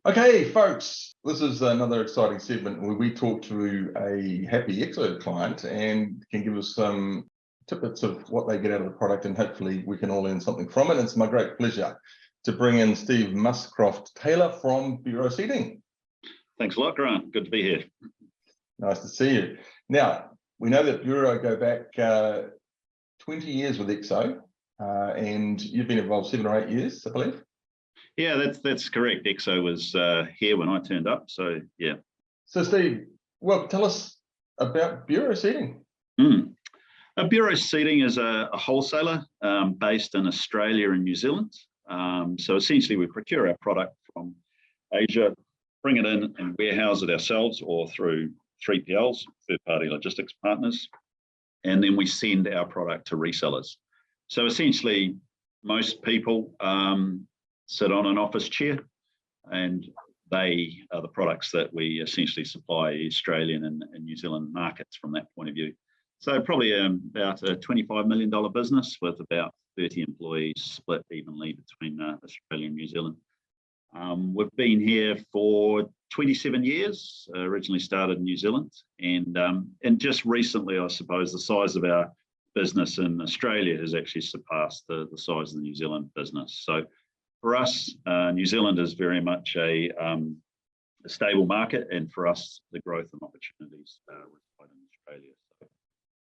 Okay, folks, this is another exciting segment where we talk to a happy Exo client and can give us some tidbits of what they get out of the product, and hopefully we can all learn something from it. It's my great pleasure to bring in Steve Muscroft-Taylor from Buro Seating. Thanks a lot, Grant. Good to be here. Nice to see you. Now, we know that Buro go back 20 years with Exo, and you've been involved 7 or 8 years, I believe. Yeah, that's correct. Exo was here when I turned up, so yeah. So Steve, well, tell us about Buro Seating. Buro Seating is a wholesaler based in Australia and New Zealand. So essentially we procure our product from Asia, bring it in and warehouse it ourselves or through 3PLs, third-party logistics partners, and then we send our product to resellers. So essentially most people sit on an office chair, and they are the products that we essentially supply Australian and New Zealand markets from that point of view. So probably about a $25 million business with about 30 employees split evenly between Australia and New Zealand. We've been here for 27 years, originally started in New Zealand, and just recently, I suppose, the size of our business in Australia has actually surpassed the size of the New Zealand business. So for us, New Zealand is very much a stable market, and for us, the growth and opportunities reside in Australia. So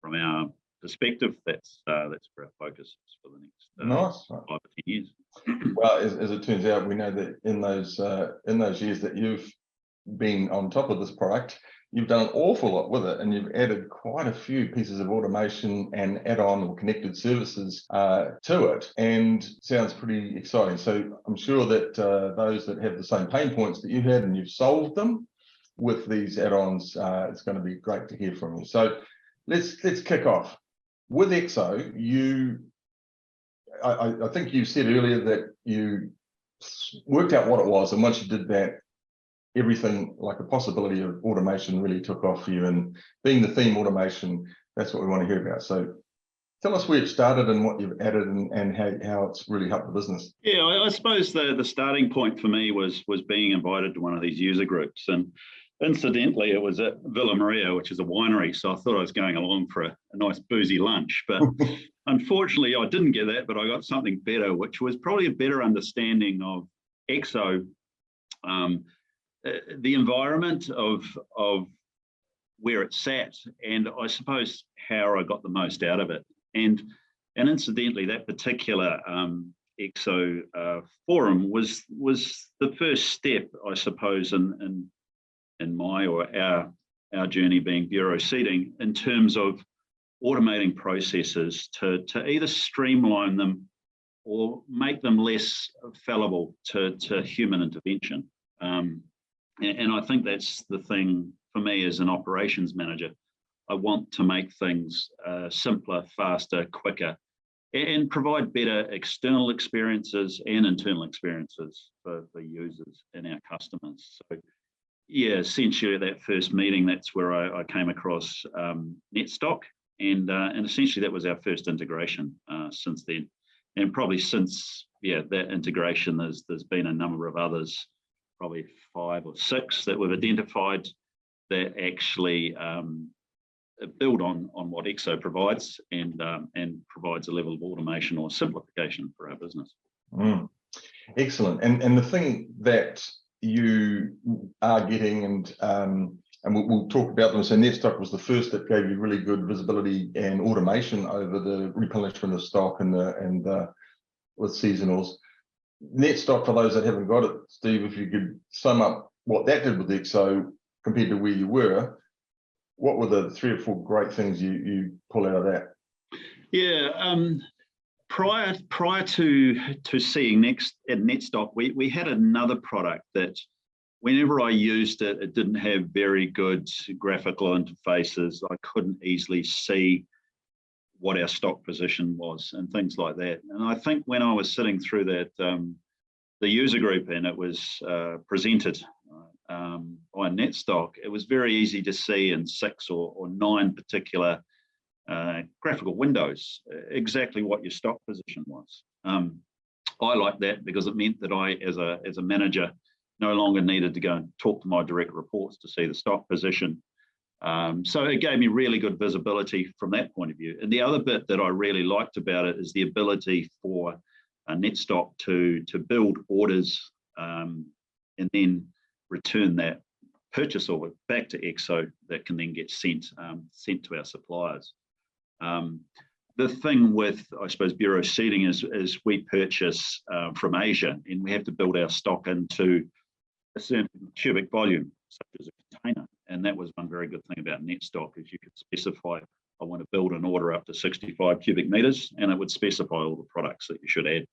from our perspective, that's where our focus is for the next 5 or 10 years. Well, as it turns out, we know that in those years that you've been on top of this product, you've done an awful lot with it, and you've added quite a few pieces of automation and add-on or connected services to it, and sounds pretty exciting. So I'm sure that those that have the same pain points that you had and you've solved them with these add-ons, it's going to be great to hear from you. So let's kick off. With Exo, I think you said earlier that you worked out what it was, and once you did that, everything like the possibility of automation really took off for you, and being the theme automation, that's what we want to hear about. So tell us where it started and what you've added and how it's really helped the business. Yeah, I suppose the starting point for me was being invited to one of these user groups, and incidentally it was at Villa Maria, which is a winery, so I thought I was going along for a nice boozy lunch, but unfortunately I didn't get that, but I got something better, which was probably a better understanding of Exo, the environment of where it sat, and I suppose how I got the most out of it. And incidentally, that particular Exo forum was the first step, I suppose, in my or our journey being Buro Seating, in terms of automating processes to either streamline them or make them less fallible to human intervention. And I think that's the thing for me as an operations manager. I want to make things simpler, faster, quicker, and provide better external experiences and internal experiences for users and our customers. So yeah, essentially at that first meeting, that's where I came across NetStock, and essentially that was our first integration since then. And probably since that integration, there's been a number of others, probably 5 or 6 that we've identified that actually build on what Exo provides and provides a level of automation or simplification for our business. Excellent. And the thing that you are getting, and we'll talk about them. So NetStock was the first that gave you really good visibility and automation over the replenishment of stock and with seasonals. NetStock, for those that haven't got it, Steve, if you could sum up what that did with Exo compared to where you were, what were the 3 or 4 great things you pull out of that? Yeah, prior to seeing NetStock, we had another product that whenever I used it, it didn't have very good graphical interfaces. I couldn't easily see what our stock position was and things like that. And I think when I was sitting through that, the user group, and it was presented by NetStock, it was very easy to see in 6 or 9 particular graphical windows exactly what your stock position was. I like that because it meant that I, as a manager, no longer needed to go and talk to my direct reports to see the stock position. So it gave me really good visibility from that point of view. And the other bit that I really liked about it is the ability for Netstock to build orders and then return that purchase order back to Exo that can then get sent to our suppliers. The thing with, I suppose, Buro Seating is we purchase from Asia, and we have to build our stock into a certain cubic volume, such as a container. And that was one very good thing about Netstock, is you could specify, I want to build an order up to 65 cubic meters, and it would specify all the products that you should add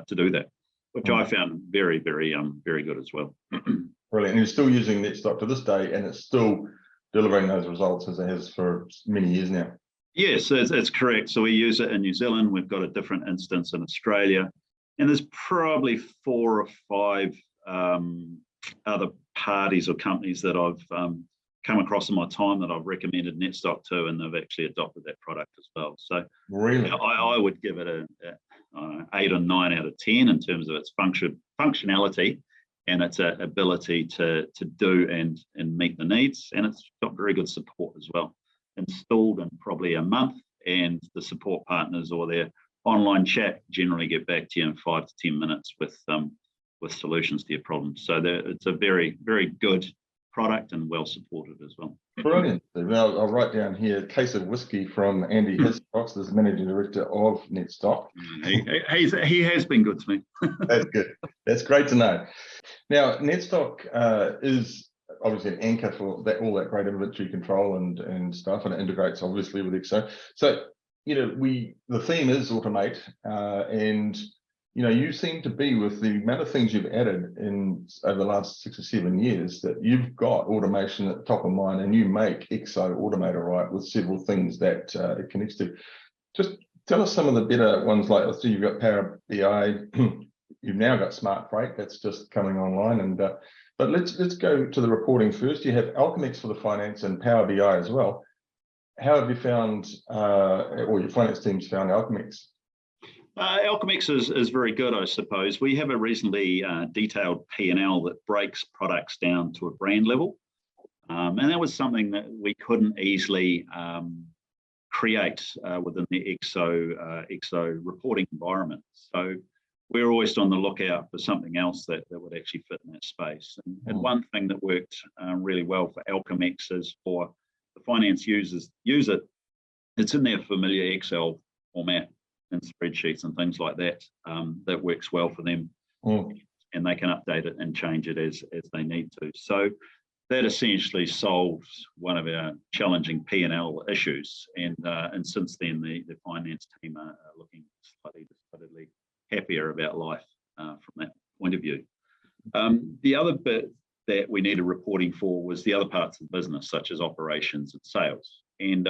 to do that, which I found very, very, very good as well. Brilliant. And you're still using Netstock to this day, and it's still delivering those results as it has for many years now. Yes, that's correct. So we use it in New Zealand. We've got a different instance in Australia, and there's probably 4 or 5 other parties or companies that I've come across in my time that I've recommended Netstock to, and they've actually adopted that product as well. So really, I would give it a 8 or 9 out of 10 in terms of its functionality and its ability to do and meet the needs. And it's got very good support as well. Installed in probably a month, and the support partners or their online chat generally get back to you in 5 to 10 minutes with solutions to your problems. So it's a very, very good product and well supported as well. Brilliant. Now I'll write down here, case of whiskey from Andy Hiscox, the managing director of Netstock. He has been good to me. That's good. That's great to know. Now Netstock is obviously an anchor for all that great inventory control and stuff, and it integrates obviously with Exo. So the theme is automate, and you seem to be, with the amount of things you've added in over the last 6 or 7 years, that you've got automation at the top of mind, and you make Exo automate right with several things that it connects to. Just tell us some of the better ones. Like, let's see, you've got Power BI, you've now got Smart Freight that's just coming online, and but let's go to the reporting first. You have Alchemex for the finance and Power BI as well. How have you found, or your finance team's found Alchemex? Alchemex is very good, I suppose. We have a reasonably detailed P&L that breaks products down to a brand level. And that was something that we couldn't easily create within the Exo reporting environment. So we're always on the lookout for something else that would actually fit in that space. And one thing that worked really well for Alchemex is, for the finance users use it, it's in their familiar Excel format and spreadsheets and things like that. That works well for them, and they can update it and change it as they need to. So that essentially solves one of our challenging P&L issues. And since then, the finance team are looking slightly decidedly happier about life from that point of view. The other bit that we needed reporting for was the other parts of the business, such as operations and sales. And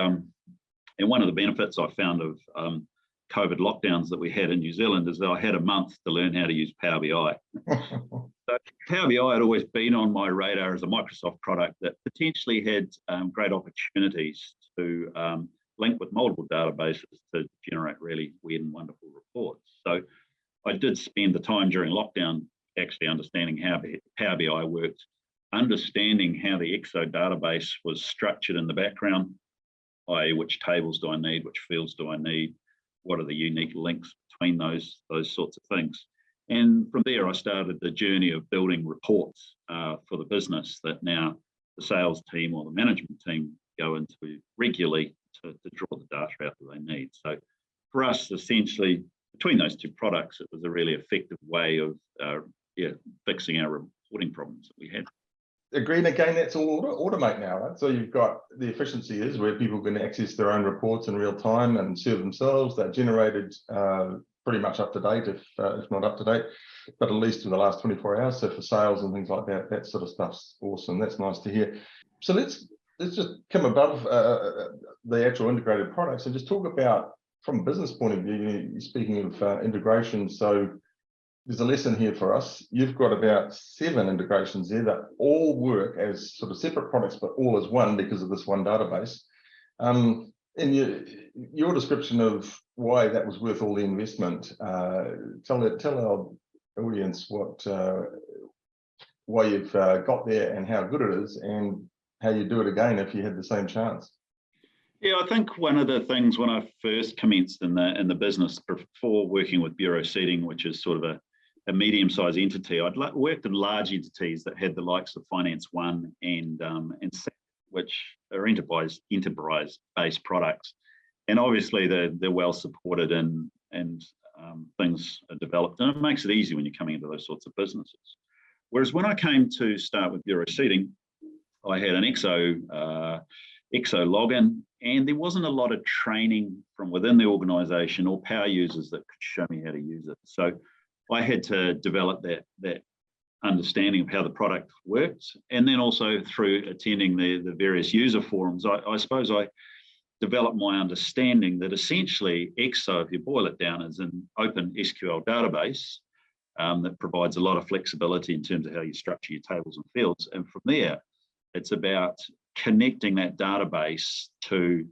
one of the benefits I found of COVID lockdowns that we had in New Zealand is that I had a month to learn how to use Power BI. So Power BI had always been on my radar as a Microsoft product that potentially had great opportunities to link with multiple databases to generate really weird and wonderful reports. So I did spend the time during lockdown actually understanding how Power BI worked, understanding how the Exo database was structured in the background, i.e. which tables do I need, which fields do I need, what are the unique links between those sorts of things. And from there, I started the journey of building reports for the business that now the sales team or the management team go into regularly to draw the data out that they need. So for us, essentially, between those two products, it was a really effective way of fixing our reporting problems that we had. Agreed. Again, that's all automate now, right? So you've got the efficiency is where people can access their own reports in real time and serve themselves. They're generated pretty much up to date, if not up to date, but at least in the last 24 hours. So for sales and things like that, that sort of stuff's awesome. That's nice to hear. So let's just come above the actual integrated products and just talk about, from a business point of view, speaking of integration. So there's a lesson here for us. You've got about 7 integrations there that all work as sort of separate products, but all as one because of this one database. In your description of why that was worth all the investment, tell our audience why you've got there and how good it is, and how you do it again if you had the same chance. Yeah, I think one of the things when I first commenced in the business before working with Buro Seating, which is sort of a medium-sized entity, I'd worked in large entities that had the likes of Finance One and SAP, which are enterprise-based products, and obviously they're well supported and things are developed, and it makes it easy when you're coming into those sorts of businesses. Whereas when I came to start with Buro Seating, I had an Exo login, and there wasn't a lot of training from within the organisation or power users that could show me how to use it. So I had to develop that understanding of how the product worked, and then also through attending the various user forums, I suppose I developed my understanding that essentially Exo, if you boil it down, is an open SQL database that provides a lot of flexibility in terms of how you structure your tables and fields. And from there, it's about connecting that database to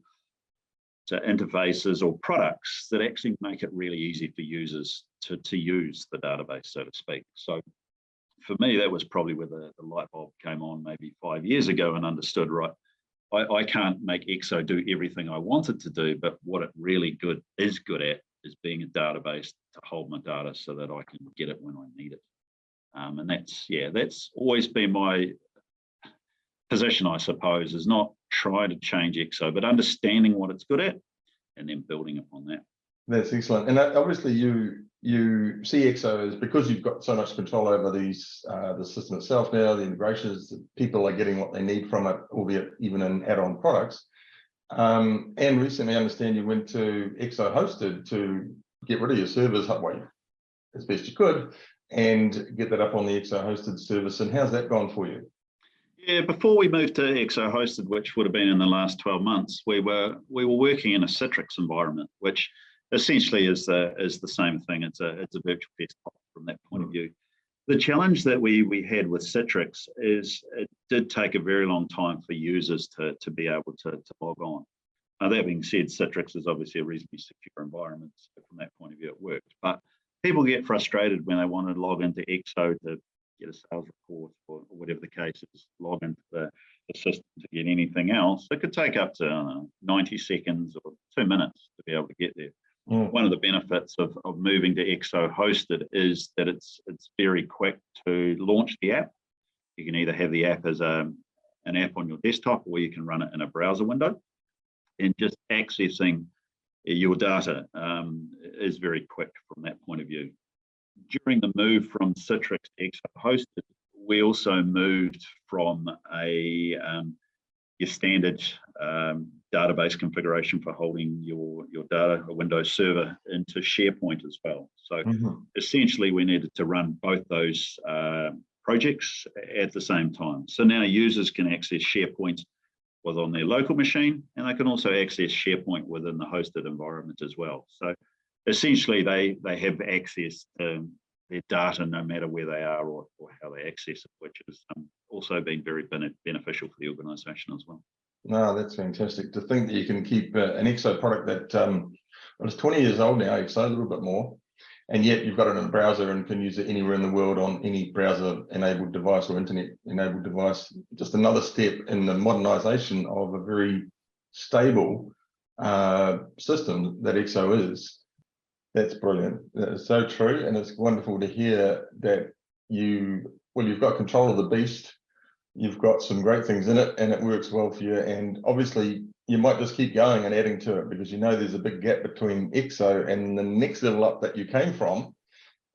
interfaces or products that actually make it really easy for users to use the database, so to speak. So for me, that was probably where the light bulb came on maybe 5 years ago, and understood, right, I can't make Exo do everything I want it to do, but what it really is good at is being a database to hold my data so that I can get it when I need it. And that's always been my position, I suppose, is not try to change Exo, but understanding what it's good at and then building upon that. That's excellent. And obviously you see Exo as, because you've got so much control over the system itself now, the integrations, people are getting what they need from it, albeit even in add-on products. And recently I understand you went to Exo hosted to get rid of your servers as best you could and get that up on the Exo hosted service. And how's that gone for you? Yeah, before we moved to Exo hosted, which would have been in the last 12 months, we were working in a Citrix environment, which essentially is the same thing. It's a virtual desktop from that point of view. The challenge that we had with Citrix is it did take a very long time for users to be able to log on. Now, that being said, Citrix is obviously a reasonably secure environment, so from that point of view, it worked. But people get frustrated when they want to log into Exo to get a sales report or whatever the case is, log into the system to get anything else. It could take up to 90 seconds or 2 minutes to be able to get there. One of the benefits of moving to Exo hosted is that it's very quick to launch the app. You can either have the app as an app on your desktop, or you can run it in a browser window. And just accessing your data is very quick from that point of view. During the move from Citrix to Exo hosted, we also moved from your standard database configuration for holding your data, a Windows server, into SharePoint as well. So essentially we needed to run both those projects at the same time. So now users can access SharePoint on their local machine, and they can also access SharePoint within the hosted environment as well. So essentially they have access to their data no matter where they are or how they access it, which has also been very beneficial for the organisation as well. No, that's fantastic. To think that you can keep an Exo product that is 20 years old now, Exo, a little bit more, and yet you've got it in a browser and can use it anywhere in the world on any browser-enabled device or internet-enabled device. Just another step in the modernisation of a very stable system that Exo is. That's brilliant. That is so true, and it's wonderful to hear that you've got control of the beast. You've got some great things in it, and it works well for you. And obviously, you might just keep going and adding to it, because you know there's a big gap between Exo and the next level up that you came from,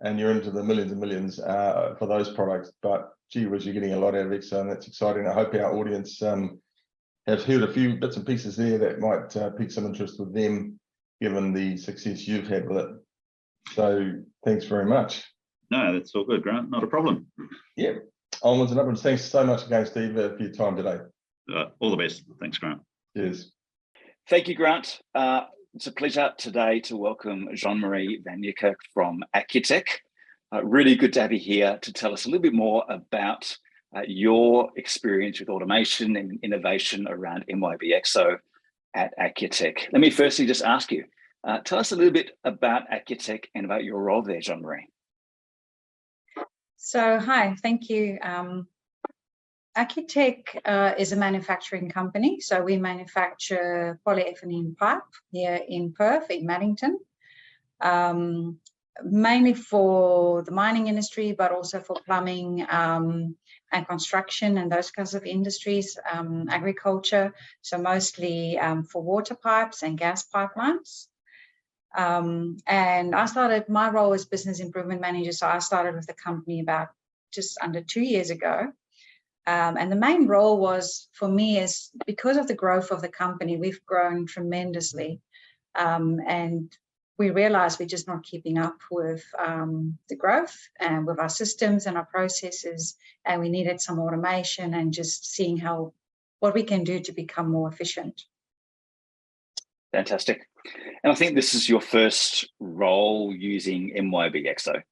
and you're into the millions and millions for those products. But gee whiz, you're getting a lot out of Exo, and that's exciting. I hope our audience have heard a few bits and pieces there that might pique some interest with them, given the success you've had with it. So thanks very much. No, that's all good, Grant. Not a problem. Yeah. Onwards and upwards. Thanks so much again, Steve, for your time today. All the best. Thanks, Grant. Cheers. Thank you, Grant. It's a pleasure today to welcome Jean-Marie Van Niekerk from Acu-Tech. Really good to have you here to tell us a little bit more about your experience with automation and innovation around MYOB Exo at Acu-Tech. Let me firstly just ask you, tell us a little bit about Acu-Tech and about your role there, Jean-Marie. So, hi, thank you. Acu-Tech is a manufacturing company. So we manufacture polyethylene pipe here in Perth, in Maddington, mainly for the mining industry, but also for plumbing and construction and those kinds of industries, agriculture. So mostly for water pipes and gas pipelines. And I started my role as business improvement manager. So I started with the company about just under 2 years ago. And the main role was for me is because of the growth of the company, we've grown tremendously. And we realized we're just not keeping up with the growth and with our systems and our processes. And we needed some automation and just seeing what we can do to become more efficient. Fantastic. And I think this is your first role using MYOB Exo.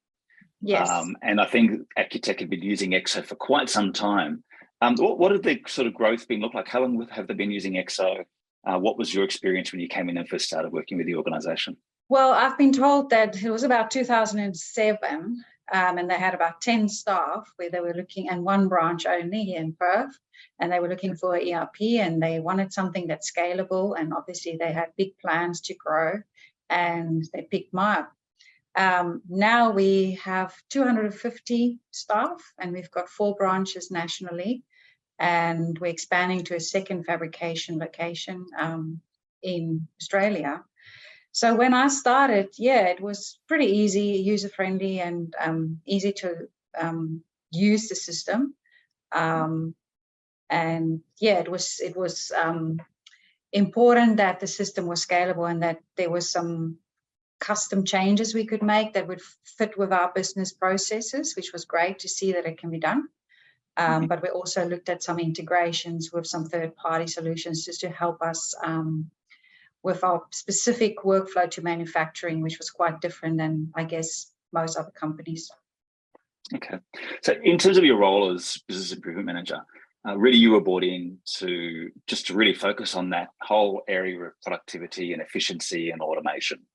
Yes. And I think Acu-Tech have been using Exo for quite some time. What did the sort of growth been look like? How long have they been using Exo? What was your experience when you came in and first started working with the organisation? Well, I've been told that it was about 2007, and they had about 10 staff where they were looking, and one branch only here in Perth, and they were looking for an ERP, and they wanted something that's scalable, and obviously they had big plans to grow, and they picked MYOB. Now we have 250 staff, and we've got 4 branches nationally, and we're expanding to a second fabrication location in Australia. So when I started, yeah, it was pretty easy, user-friendly, and easy to use the system. And yeah, it was important that the system was scalable and that there was some custom changes we could make that would fit with our business processes, which was great to see that it can be done. But we also looked at some integrations with some third-party solutions just to help us with our specific workflow to manufacturing, which was quite different than, I guess, most other companies. Okay. So in terms of your role as business improvement manager, really you were brought in to really focus on that whole area of productivity and efficiency and automation.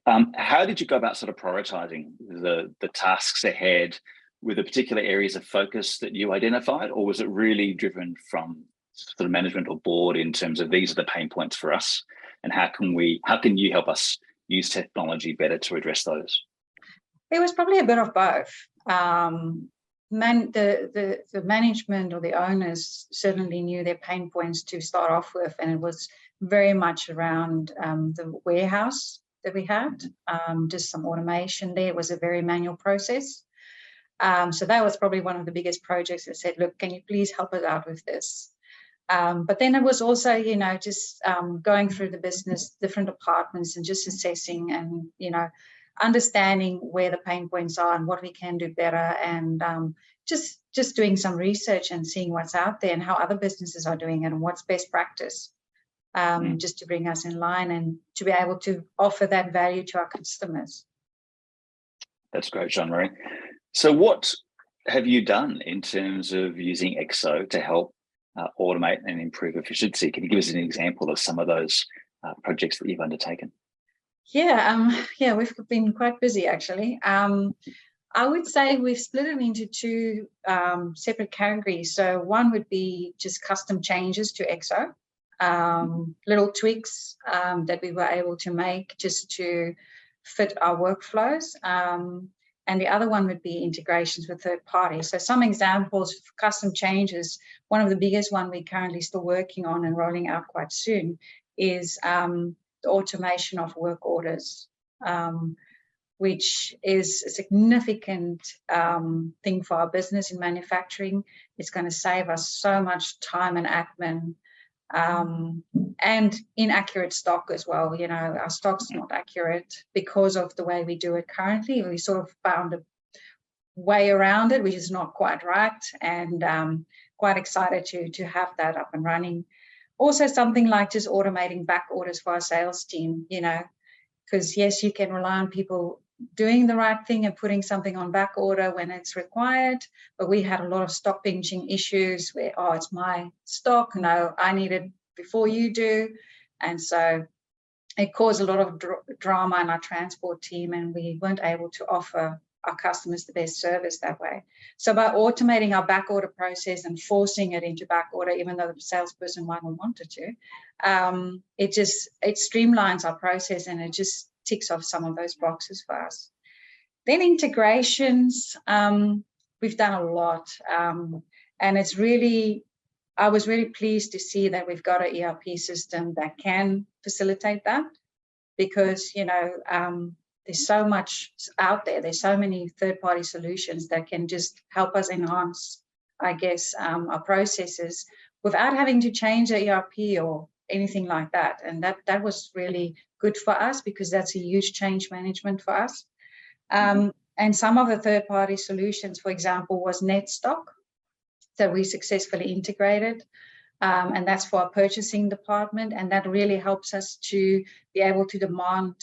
How did you go about sort of prioritizing the tasks ahead with the particular areas of focus that you identified, or was it really driven from sort of management or board in terms of these are the pain points for us, and how can you help us use technology better to address those? It was probably a bit of both. The management or the owners certainly knew their pain points to start off with, and it was very much around the warehouse that we had, just some automation there. It was a very manual process. So that was probably one of the biggest projects that said, look, can you please help us out with this? But then it was also, you know, just going through the business, different departments, and just assessing and, you know, understanding where the pain points are and what we can do better, and just doing some research and seeing what's out there and how other businesses are doing it and what's best practice, just to bring us in line and to be able to offer that value to our customers. That's great, Jean-Marie. So what have you done in terms of using Exo to help automate and improve efficiency? Can you give us an example of some of those projects that you've undertaken? Yeah, we've been quite busy actually. I would say we've split it into 2 separate categories. So one would be just custom changes to Exo, little tweaks that we were able to make just to fit our workflows. And the other one would be integrations with third parties. So some examples of custom changes, one of the biggest one we're currently still working on and rolling out quite soon is the automation of work orders, which is a significant thing for our business in manufacturing. It's going to save us so much time and admin, and inaccurate stock as well. You know, our stock's not accurate because of the way we do it currently. We sort of found a way around it, which is not quite right, and quite excited to have that up and running. Also something like just automating back orders for our sales team, you know, because yes, you can rely on people doing the right thing and putting something on back order when it's required, but we had a lot of stock pinching issues where, oh, it's my stock, no, I need it before you do. And so it caused a lot of drama in our transport team, and we weren't able to offer our customers the best service that way. So by automating our back order process and forcing it into back order, even though the salesperson might not want it to, it streamlines our process, and it just ticks off some of those boxes for us. Then integrations, we've done a lot, and it's really, I was really pleased to see that we've got an ERP system that can facilitate that, because, you know, there's so much out there. There's so many third-party solutions that can just help us enhance, I guess, our processes without having to change the ERP or anything like that. And that was really good for us, because that's a huge change management for us. And some of the third-party solutions, for example, was NetStock that we successfully integrated. And that's for our purchasing department. And that really helps us to be able to demand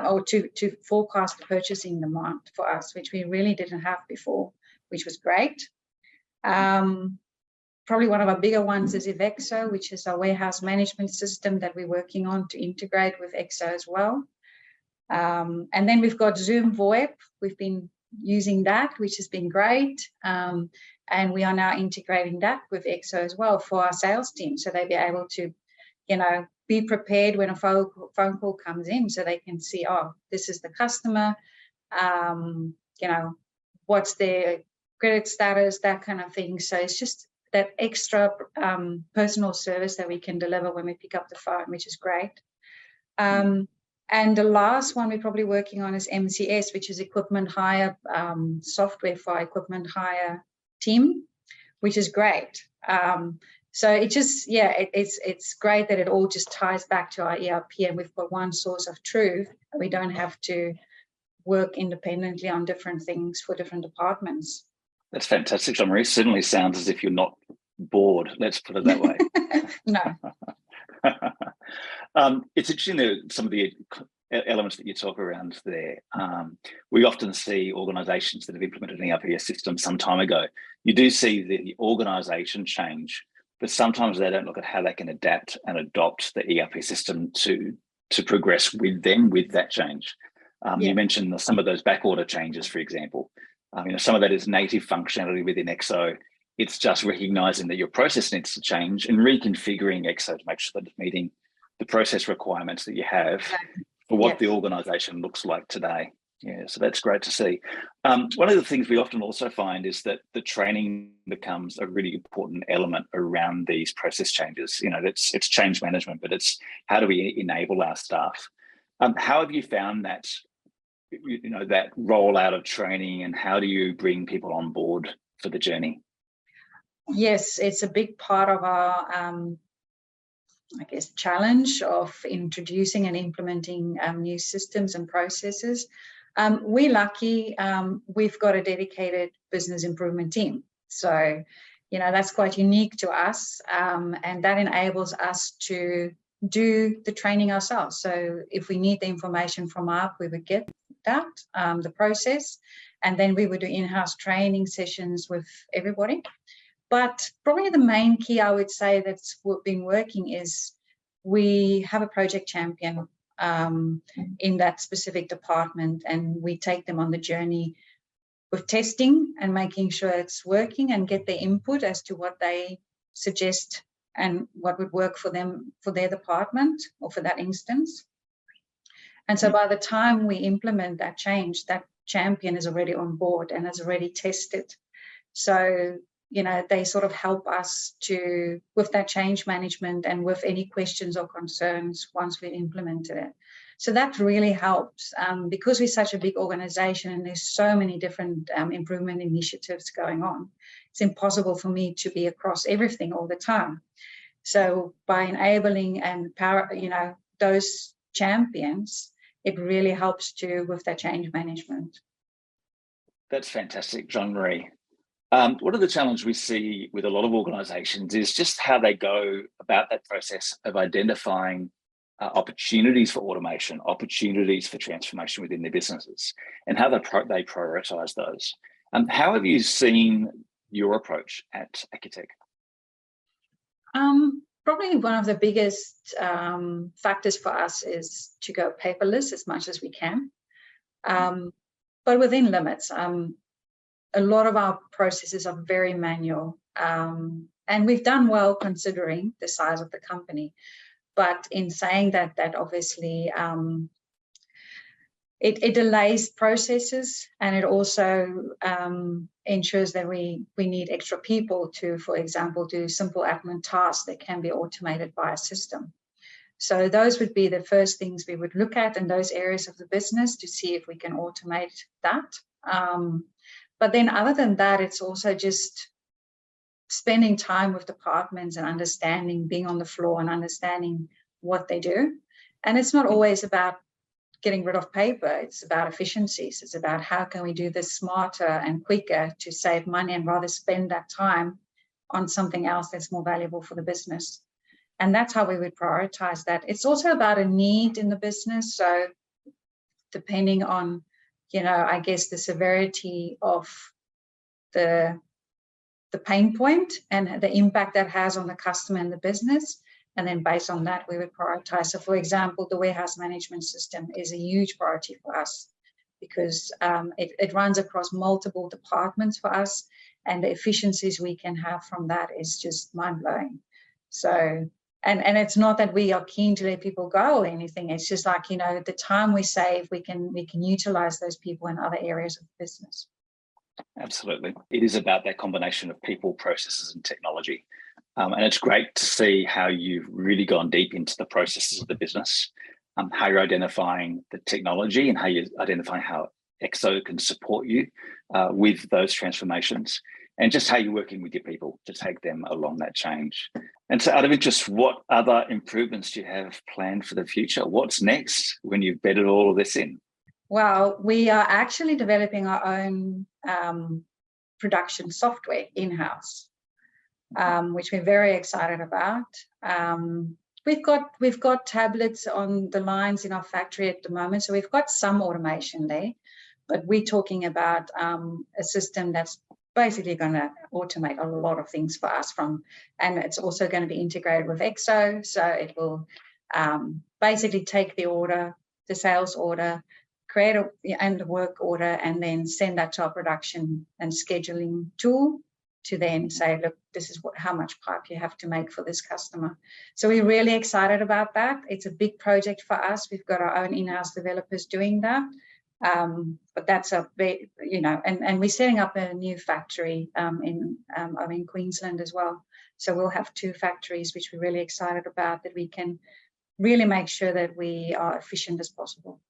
or to forecast the purchasing demand for us, which we really didn't have before, which was great. Probably one of our bigger ones is Exo, which is our warehouse management system that we're working on to integrate with Exo as well. And then we've got Zoom VoIP. We've been using that, which has been great. And we are now integrating that with Exo as well for our sales team, so they'll be able to, you know, be prepared when a phone call comes in, so they can see, oh, this is the customer, you know, what's their credit status, that kind of thing. So it's just that extra personal service that we can deliver when we pick up the phone, which is great. And the last one we're probably working on is MCS, which is equipment hire software for our equipment hire team, which is great. So it just, yeah, it's great that it all just ties back to our ERP, and we've got one source of truth. We don't have to work independently on different things for different departments. That's fantastic, Jean-Marie. Certainly sounds as if you're not bored, let's put it that way. No. It's interesting that some of the elements that you talk around there. We often see organisations that have implemented an ERP system some time ago. You do see the organisation change, but sometimes they don't look at how they can adapt and adopt the ERP system to progress with them with that change. You mentioned some of those back order changes, for example. You know, some of that is native functionality within Exo. It's just recognising that your process needs to change and reconfiguring Exo to make sure that it's meeting the process requirements that you have for what the organisation looks like today. Yeah, so that's great to see. One of the things we often also find is that the training becomes a really important element around these process changes. You know, it's change management, but it's how do we enable our staff? How have you found that, you know, that rollout of training, and how do you bring people on board for the journey? Yes, it's a big part of our I guess, challenge of introducing and implementing new systems and processes. We're lucky, we've got a dedicated business improvement team. So, you know, that's quite unique to us, and that enables us to do the training ourselves. So if we need the information from up, we would get that, the process, and then we would do in-house training sessions with everybody. But probably the main key, I would say, that's been working is we have a project champion in that specific department, and we take them on the journey with testing and making sure it's working, and get their input as to what they suggest and what would work for them, for their department or for that instance. And so by the time we implement that change, that champion is already on board and has already tested. So, you know, they sort of help us to with that change management and with any questions or concerns once we've implemented it. So that really helps because we're such a big organization and there's so many different improvement initiatives going on. It's impossible for me to be across everything all the time. So by enabling and power, you know, those champions, it really helps with that change management. That's fantastic, Jean-Marie. One of the challenges we see with a lot of organisations is just how they go about that process of identifying opportunities for automation, opportunities for transformation within their businesses, and how they prioritise those. How have you seen your approach at Acu-Tech? Probably one of the biggest factors for us is to go paperless as much as we can. but within limits. A lot of our processes are very manual, and we've done well considering the size of the company. But in saying that, obviously it delays processes, and it also ensures that we need extra people to, for example, do simple admin tasks that can be automated by a system. So those would be the first things we would look at in those areas of the business to see if we can automate that. But then other than that, it's also just spending time with departments and understanding, being on the floor and understanding what they do. And it's not always about getting rid of paper. It's about efficiencies. It's about how can we do this smarter and quicker to save money and rather spend that time on something else that's more valuable for the business. And that's how we would prioritize that. It's also about a need in the business. So depending on, I guess the severity of the pain point and the impact that has on the customer and the business. And then based on that, we would prioritize. So for example, the warehouse management system is a huge priority for us because it runs across multiple departments for us, and the efficiencies we can have from that is just mind-blowing. So, and it's not that we are keen to let people go or anything. It's just like, the time we save, we can utilize those people in other areas of the business. Absolutely. It is about that combination of people, processes, and technology. And it's great to see how you've really gone deep into the processes of the business, how you're identifying the technology and how you're identifying how Exo can support you with those transformations, and just how you're working with your people to take them along that change. And so out of interest, what other improvements do you have planned for the future? What's next when you've bedded all of this in? Well, we are actually developing our own production software in-house, which we're very excited about. We've got tablets on the lines in our factory at the moment, so we've got some automation there, but we're talking about a system that's basically going to automate a lot of things for us and it's also going to be integrated with Exo, so it will basically take the order, the sales order, create and the work order, and then send that to our production and scheduling tool to then say, look, this is how much pipe you have to make for this customer. So we're really excited about that. It's a big project for us. We've got our own in-house developers doing that. But that's a big, and we're setting up a new factory in Queensland as well. So we'll have 2 factories, which we're really excited about, that we can really make sure that we are efficient as possible.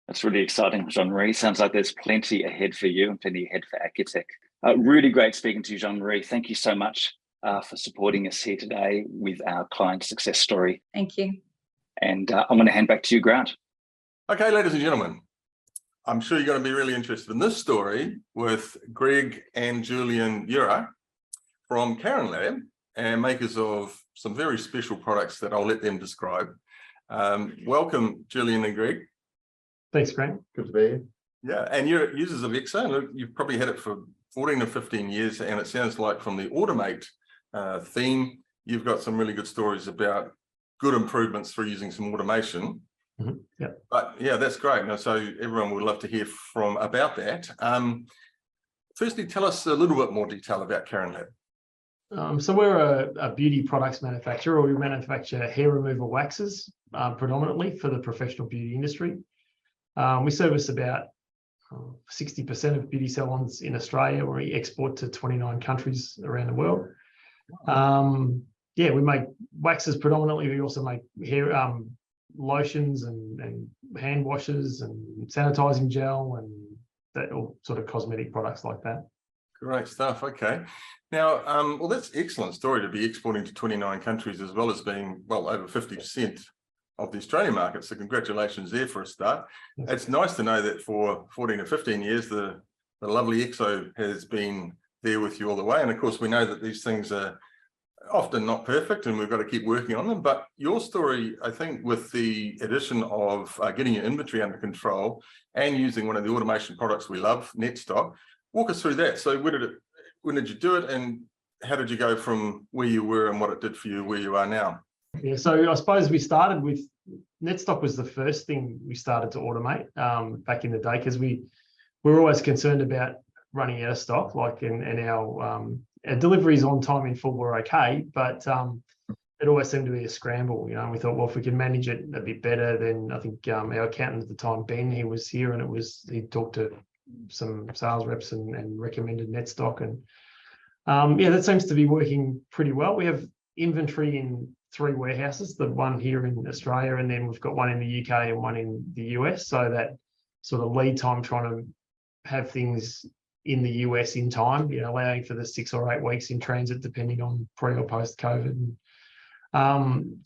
That's really exciting, Jean-Marie. Sounds like there's plenty ahead for you and plenty ahead for Acu-Tech. Really great speaking to you, Jean-Marie. Thank you so much for supporting us here today with our client success story. Thank you. And I'm going to hand back to you, Grant. Okay, ladies and gentlemen, I'm sure you're going to be really interested in this story with Greg and Julian Ura from Caronlab, and makers of some very special products that I'll let them describe. Welcome, Julian and Greg. Thanks, Grant. Good to be here. Yeah, and you're users of Exo. You've probably had it for 14 or 15 years, and it sounds like from the automate theme, you've got some really good stories about good improvements through using some automation. Mm-hmm. Yeah. But yeah, that's great. Now, so everyone would love to hear about that. Firstly, tell us a little bit more detail about Caronlab. So we're a beauty products manufacturer. We manufacture hair removal waxes predominantly for the professional beauty industry. We service about 60% of beauty salons in Australia, where we export to 29 countries around the world. Yeah, we make waxes predominantly. We also make hair lotions and hand washes and sanitizing gel and that all sort of cosmetic products like that. Great stuff. Okay. Now, well, that's an excellent story to be exporting to 29 countries, as well as being, well, over 50% of the Australian market. So congratulations there for a start. Yes. It's nice to know that for 14 or 15 years, the lovely Exo has been there with you all the way. And of course, we know that these things are often not perfect and we've got to keep working on them. But your story, I think, with the addition of getting your inventory under control and using one of the automation products we love, NetStock, walk us through that. So when did you do it, and how did you go from where you were and what it did for you where you are now? Yeah, so I suppose we started with NetStock was the first thing we started to automate back in the day, because we were always concerned about running out of stock, like and our deliveries on time in full were okay, but it always seemed to be a scramble, you know. And we thought, well, if we could manage it a bit better, then I think our accountant at the time, Ben, he was here, and he talked to some sales reps and recommended NetStock, and yeah, that seems to be working pretty well. We have inventory in 3 warehouses, the one here in Australia, and then we've got one in the UK and one in the US, so that sort of lead time trying to have things in the US in time, you know, allowing for the 6 or 8 weeks in transit, depending on pre or post COVID.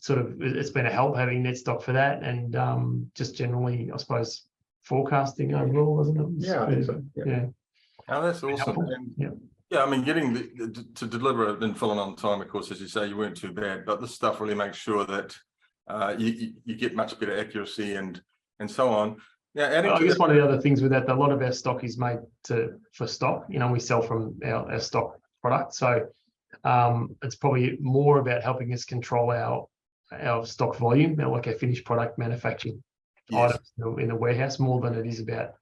Sort of, it's been a help having NetStock for that, and just generally, I suppose, forecasting overall, isn't it? Yeah, I think so. Yeah. Oh, that's awesome. And, yeah. Yeah, I mean, getting to deliver it and filling on time, of course, as you say, you weren't too bad, but this stuff really makes sure that you get much better accuracy and so on. Yeah, I guess one of the other things with that, a lot of our stock is made for stock. You know, we sell from our stock product, so it's probably more about helping us control our stock volume, like our finished product manufactured items in the warehouse, more than it is about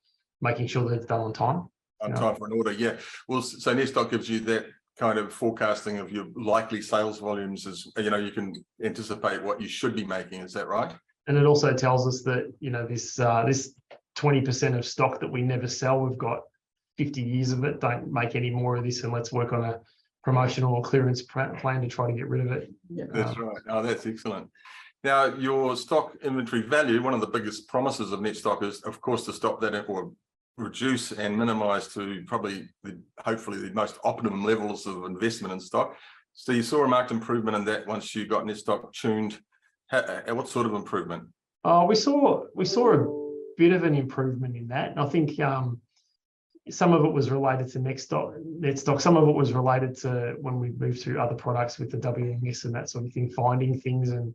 making sure that it's done on time. On time for an order, yeah. Well, so NetStock gives you that kind of forecasting of your likely sales volumes, as you know, you can anticipate what you should be making. Is that right? And it also tells us that, you know, this 20% of stock that we never sell, we've got 50 years of it. Don't make any more of this, and let's work on a promotional or clearance plan to try to get rid of it. Yeah, that's right. Oh, that's excellent. Now, your stock inventory value, one of the biggest promises of NetStock is, of course, to stop that or reduce and minimize to probably hopefully the most optimum levels of investment in stock. So you saw a marked improvement in that once you got NetStock tuned. What sort of improvement? We saw a bit of an improvement in that, and I think some of it was related to NetStock. Some of it was related to when we moved through other products with the WMS and that sort of thing, finding things. And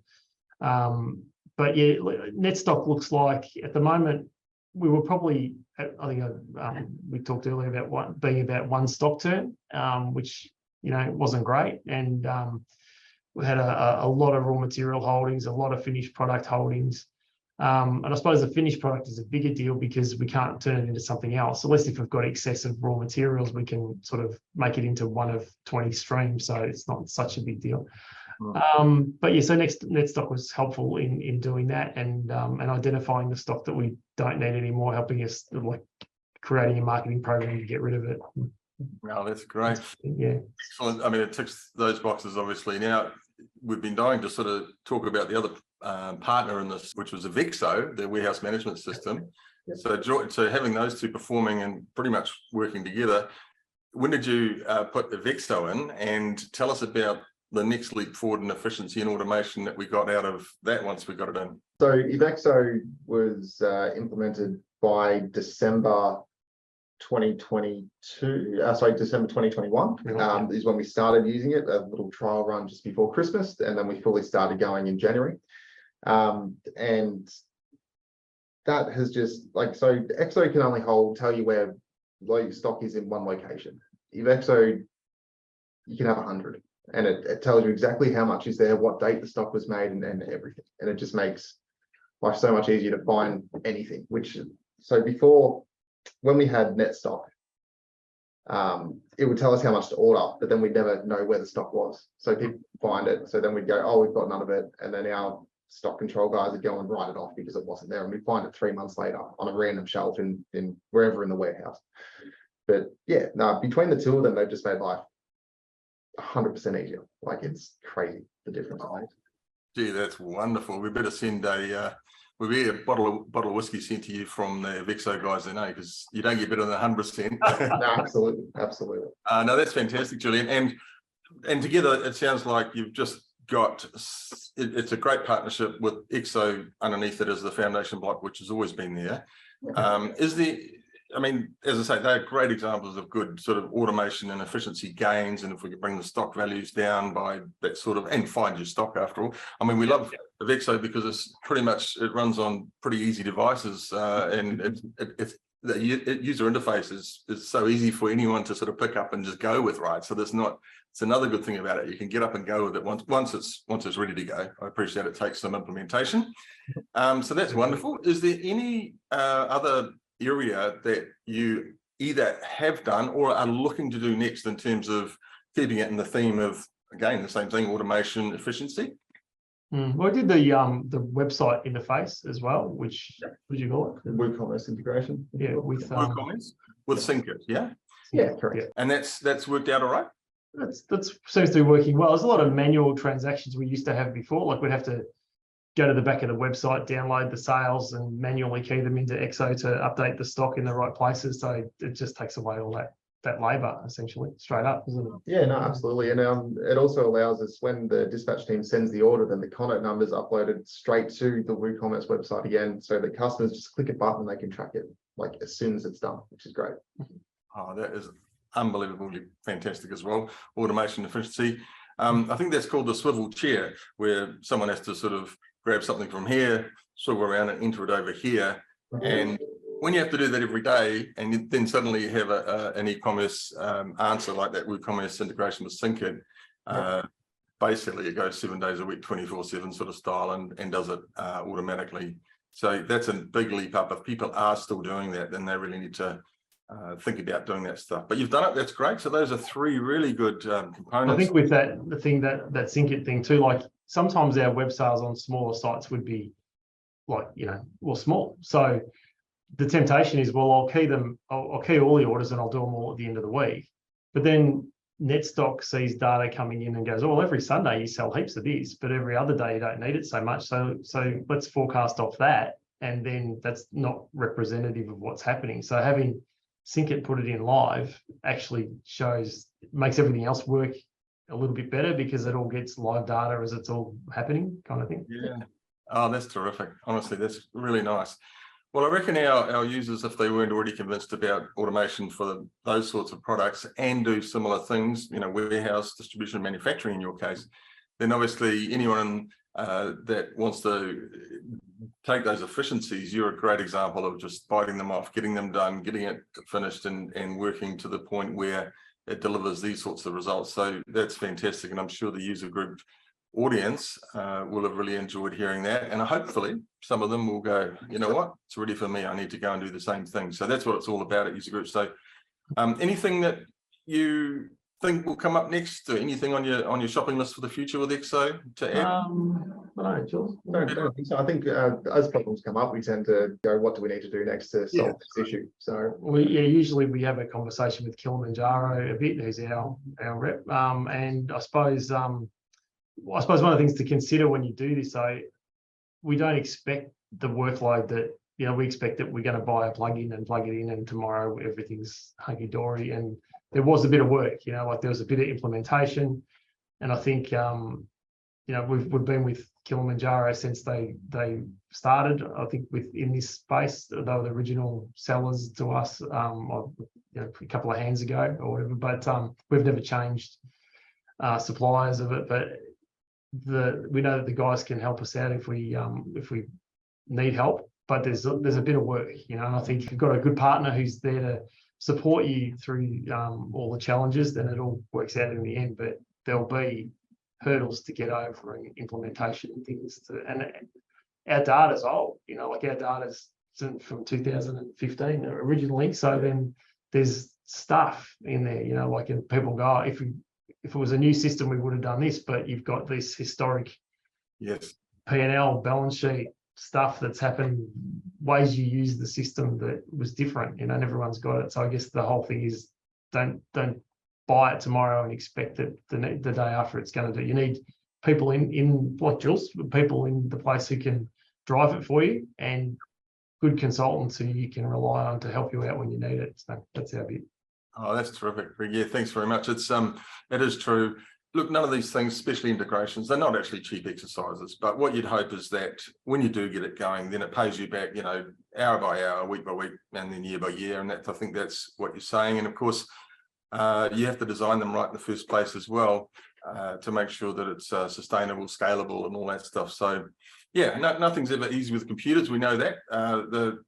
but yeah, NetStock looks like at the moment we were probably, I think we talked earlier about being about 1 stock turn, which, you know, wasn't great. And we had a lot of raw material holdings, a lot of finished product holdings. And I suppose the finished product is a bigger deal because we can't turn it into something else. Unless if we've got excessive raw materials, we can sort of make it into one of 20 streams. So it's not such a big deal. But yeah, so NetStock was helpful in doing that and identifying the stock that we don't need anymore, helping us like creating a marketing program to get rid of it. Well, that's great. Yeah. Excellent. I mean, it ticks those boxes, obviously. Now, we've been dying to sort of talk about the other partner in this, which was Exo, the warehouse management system. Yep. So having those two performing and pretty much working together, when did you put Exo in, and tell us about the next leap forward in efficiency and automation that we got out of that once we got it in? So Exo was implemented by December 2022, December 2021 is when we started using it, a little trial run just before Christmas, and then we fully started going in January. And that has just so Exo can only tell you where your stock is in one location. If Exo, you can have 100, and it tells you exactly how much is there, what date the stock was made, and everything. And it just makes life so much easier to find anything. So before, when we had NetStock, it would tell us how much to order, but then we'd never know where the stock was. So people find it. So then we'd go, oh, we've got none of it. And then our stock control guys would go and write it off because it wasn't there. And we'd find it 3 months later on a random shelf in wherever in the warehouse. But yeah, no, between the two of them, they've just made life 100% easier. Like, it's crazy, the difference. Gee, that's wonderful. We better send a bottle of whiskey sent to you from the Exo guys, because you don't get better than 100%. No, absolutely. No, that's fantastic, Julian. And together, it sounds like you've just got, it's a great partnership with Exo underneath it as the foundation block, which has always been there. I mean, as I say, they're great examples of good sort of automation and efficiency gains. And if we could bring the stock values down by that sort of, and find your stock after all. I mean, we love Exo because it's pretty much, it runs on pretty easy devices, and it's the user interface is so easy for anyone to sort of pick up and just go with, right? So it's another good thing about it. You can get up and go with it once it's ready to go. I appreciate it takes some implementation. So that's wonderful. Is there any other area that you either have done or are looking to do next in terms of keeping it in the theme of, again, the same thing, automation, efficiency? Well, I did the website interface as well, which would you call it? WooCommerce integration. Yeah, with WooCommerce with Syncit, yeah? Yeah, correct. Yeah. And that's worked out all right? That seems to be working well. There's a lot of manual transactions we used to have before. Like we'd have to go to the back of the website, download the sales, and manually key them into Exo to update the stock in the right places. So it just takes away all that labor, essentially, straight up, isn't it? Yeah, no, absolutely. And it also allows us, when the dispatch team sends the order, then the contact number is uploaded straight to the WooCommerce website again, so that customers just click a button and they can track it like as soon as it's done, which is great. Oh, that is unbelievably fantastic as well. Automation efficiency. I think that's called the swivel chair, where someone has to sort of grab something from here, swivel around and enter it over here. And when you have to do that every day, and then suddenly you have an e-commerce answer like that WooCommerce integration with Syncit, basically it goes 7 days a week, 24/7 sort of style, and does it automatically. So that's a big leap up. If people are still doing that, then they really need to think about doing that stuff. But you've done it, that's great. So those are 3 really good components. I think with that Syncit thing too, like sometimes our web sales on smaller sites would be like, small. So the temptation is, well, I'll key all the orders and I'll do them all at the end of the week. But then NetStock sees data coming in and goes, oh, well, every Sunday you sell heaps of this, but every other day you don't need it so much. So let's forecast off that. And then that's not representative of what's happening. So having Syncit put it in live actually makes everything else work a little bit better, because it all gets live data as it's all happening, kind of thing. Yeah. Oh, that's terrific. Honestly, that's really nice. Well, I reckon our users, if they weren't already convinced about automation for those sorts of products and do similar things, warehouse, distribution, manufacturing in your case, then obviously anyone that wants to take those efficiencies, you're a great example of just biting them off, getting them done, getting it finished and working to the point where it delivers these sorts of results. So that's fantastic. And I'm sure the user group audience will have really enjoyed hearing that, and hopefully some of them will go, you know what, it's ready for me, I need to go and do the same thing. So that's what it's all about at user group. So anything that you think will come up next, or anything on your shopping list for the future with Exo to add? No, Jules, don't think so. I think as problems come up, we tend to go, what do we need to do next to solve this issue? So usually we have a conversation with Kilimanjaro a bit, who's our rep, and I suppose one of the things to consider when you do this, so we don't expect the workload that, we expect that we're going to buy a plugin and plug it in and tomorrow everything's hunky-dory. And there was a bit of work, like there was a bit of implementation. And I think, we've been with Kilimanjaro since they started. I think in this space, they were the original sellers to us, a couple of hands ago or whatever, but we've never changed suppliers of it. But we know that the guys can help us out if we need help, but there's a bit of work, and I think if you've got a good partner who's there to support you through all the challenges, then it all works out in the end. But there'll be hurdles to get over and implementation and things and our data's old, like our data's from 2015 originally, so then there's stuff in there, like, and people go, if it was a new system, we would have done this, but you've got this historic P&L balance sheet stuff that's happened, ways you use the system that was different, and everyone's got it. So I guess the whole thing is don't buy it tomorrow and expect that the day after it's going to do. You need people in like Jules, people in the place who can drive it for you, and good consultants who you can rely on to help you out when you need it. So that's our bit. Oh, that's terrific. Yeah, thanks very much. It is true. Look, none of these things, especially integrations, they're not actually cheap exercises, but what you'd hope is that when you do get it going, then it pays you back, hour by hour, week by week, and then year by year. And I think that's what you're saying. And of course, you have to design them right in the first place as well, to make sure that it's sustainable, scalable, and all that stuff. So yeah, nothing's ever easy with computers. We know that.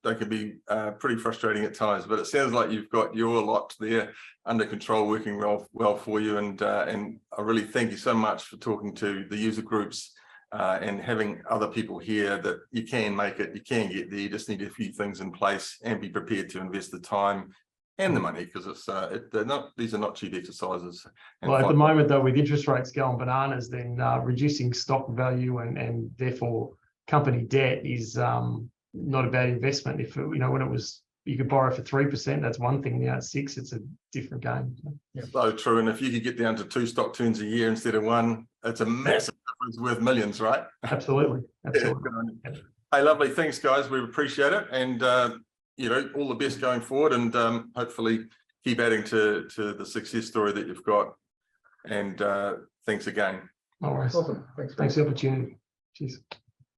They can be pretty frustrating at times, but it sounds like you've got your lot there under control, working well for you. And I really thank you so much for talking to the user groups and having other people here, that you can make it, you can get there. You just need a few things in place and be prepared to invest the time and the money, because it's these are not cheap exercises. Well, at the moment though, with interest rates going bananas, then reducing stock value and therefore company debt is not a bad investment. If when it was, you could borrow for 3%, that's one thing. Now at 6%, it's a different game. Yeah, so true. And if you could get down to 2 stock turns a year instead of 1, it's a massive difference, worth millions, right? Absolutely. Absolutely. Yeah. Hey, lovely. Thanks, guys. We appreciate it. And all the best going forward, and hopefully keep adding to the success story that you've got. And thanks again. All right. Awesome. Thanks. Thanks for the opportunity. Cheers.